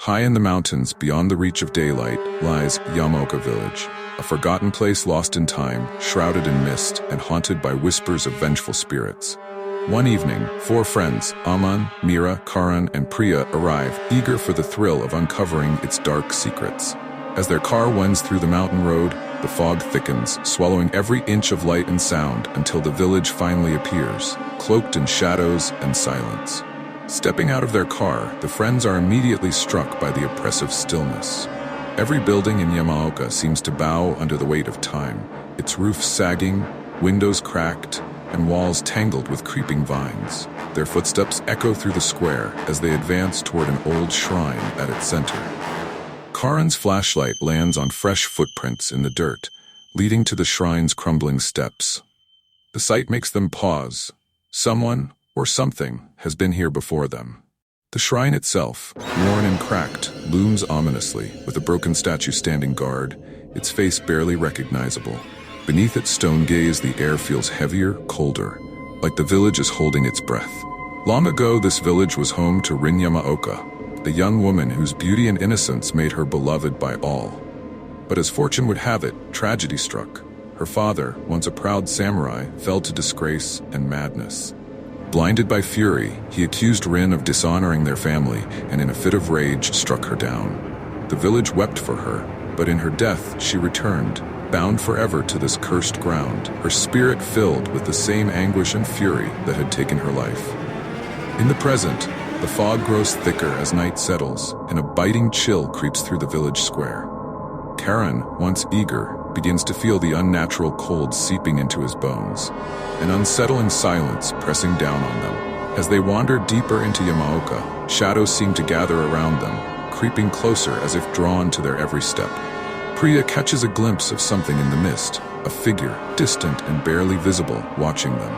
High in the mountains, beyond the reach of daylight, lies Yamaoka Village, a forgotten place lost in time, shrouded in mist, and haunted by whispers of vengeful spirits. One evening, 4 friends, Aman, Mira, Karan, and Priya, arrive, eager for the thrill of uncovering its dark secrets. As their car wends through the mountain road, the fog thickens, swallowing every inch of light and sound until the village finally appears, cloaked in shadows and silence. Stepping out of their car, the friends are immediately struck by the oppressive stillness. Every building in Yamaoka seems to bow under the weight of time, its roof sagging, windows cracked, and walls tangled with creeping vines. Their footsteps echo through the square as they advance toward an old shrine at its center. Karan's flashlight lands on fresh footprints in the dirt, leading to the shrine's crumbling steps. The sight makes them pause. Someone, or something, has been here before them. The shrine itself, worn and cracked, looms ominously, with a broken statue standing guard, its face barely recognizable. Beneath its stone gaze, the air feels heavier, colder, like the village is holding its breath. Long ago, this village was home to Rin Yamaoka, the young woman whose beauty and innocence made her beloved by all. But as fortune would have it, tragedy struck. Her father, once a proud samurai, fell to disgrace and madness. Blinded by fury, he accused Rin of dishonoring their family and in a fit of rage struck her down. The village wept for her, but in her death she returned, bound forever to this cursed ground, her spirit filled with the same anguish and fury that had taken her life. In the present, the fog grows thicker as night settles, and a biting chill creeps through the village square. Karan, once eager, begins to feel the unnatural cold seeping into his bones, an unsettling silence pressing down on them. As they wander deeper into Yamaoka, shadows seem to gather around them, creeping closer as if drawn to their every step. Priya catches a glimpse of something in the mist, a figure, distant and barely visible, watching them.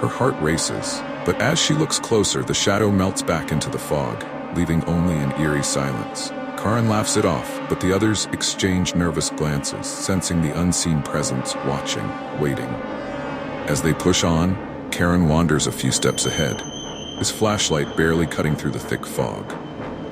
Her heart races, but as she looks closer, the shadow melts back into the fog, leaving only an eerie silence. Karan laughs it off, but the others exchange nervous glances, sensing the unseen presence watching, waiting. As they push on, Karan wanders a few steps ahead, his flashlight barely cutting through the thick fog.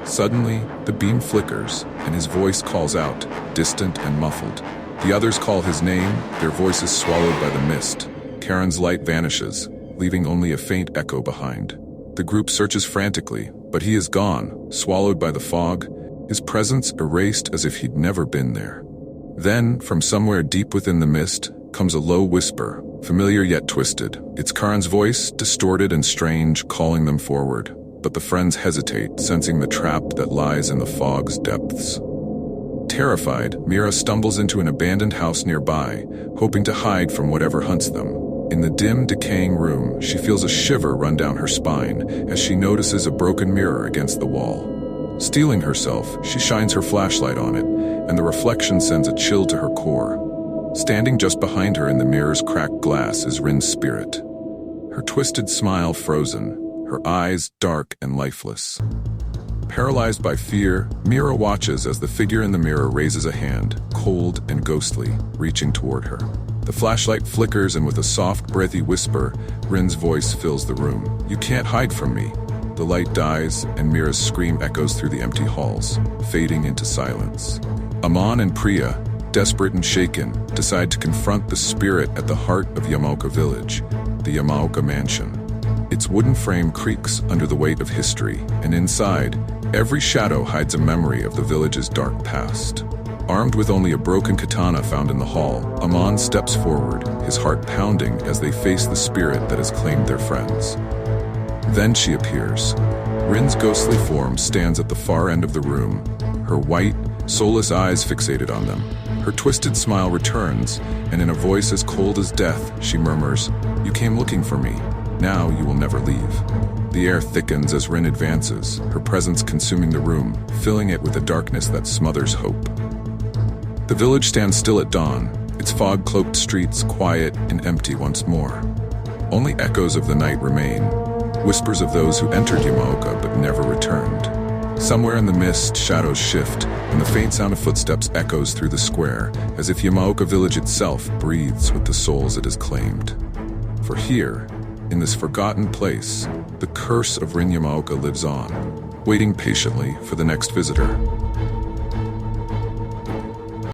Suddenly, the beam flickers, and his voice calls out, distant and muffled. The others call his name, their voices swallowed by the mist. Karan's light vanishes, leaving only a faint echo behind. The group searches frantically, but he is gone, swallowed by the fog, his presence erased as if he'd never been there. Then, from somewhere deep within the mist, comes a low whisper, familiar yet twisted. It's Karan's voice, distorted and strange, calling them forward. But the friends hesitate, sensing the trap that lies in the fog's depths. Terrified, Mira stumbles into an abandoned house nearby, hoping to hide from whatever hunts them. In the dim, decaying room, she feels a shiver run down her spine as she notices a broken mirror against the wall. Steeling herself, she shines her flashlight on it, and the reflection sends a chill to her core. Standing just behind her in the mirror's cracked glass is Rin's spirit. Her twisted smile frozen, her eyes dark and lifeless. Paralyzed by fear, Mira watches as the figure in the mirror raises a hand, cold and ghostly, reaching toward her. The flashlight flickers, and with a soft, breathy whisper, Rin's voice fills the room. "You can't hide from me." The light dies, and Mira's scream echoes through the empty halls, fading into silence. Aman and Priya, desperate and shaken, decide to confront the spirit at the heart of Yamaoka Village, the Yamaoka Mansion. Its wooden frame creaks under the weight of history, and inside, every shadow hides a memory of the village's dark past. Armed with only a broken katana found in the hall, Aman steps forward, his heart pounding as they face the spirit that has claimed their friends. Then she appears. Rin's ghostly form stands at the far end of the room, her white, soulless eyes fixated on them. Her twisted smile returns, and in a voice as cold as death, she murmurs, "You came looking for me. Now you will never leave." The air thickens as Rin advances, her presence consuming the room, filling it with a darkness that smothers hope. The village stands still at dawn, its fog-cloaked streets quiet and empty once more. Only echoes of the night remain, whispers of those who entered Yamaoka but never returned. Somewhere in the mist, shadows shift, and the faint sound of footsteps echoes through the square, as if Yamaoka Village itself breathes with the souls it has claimed. For here, in this forgotten place, the curse of Rin Yamaoka lives on, waiting patiently for the next visitor.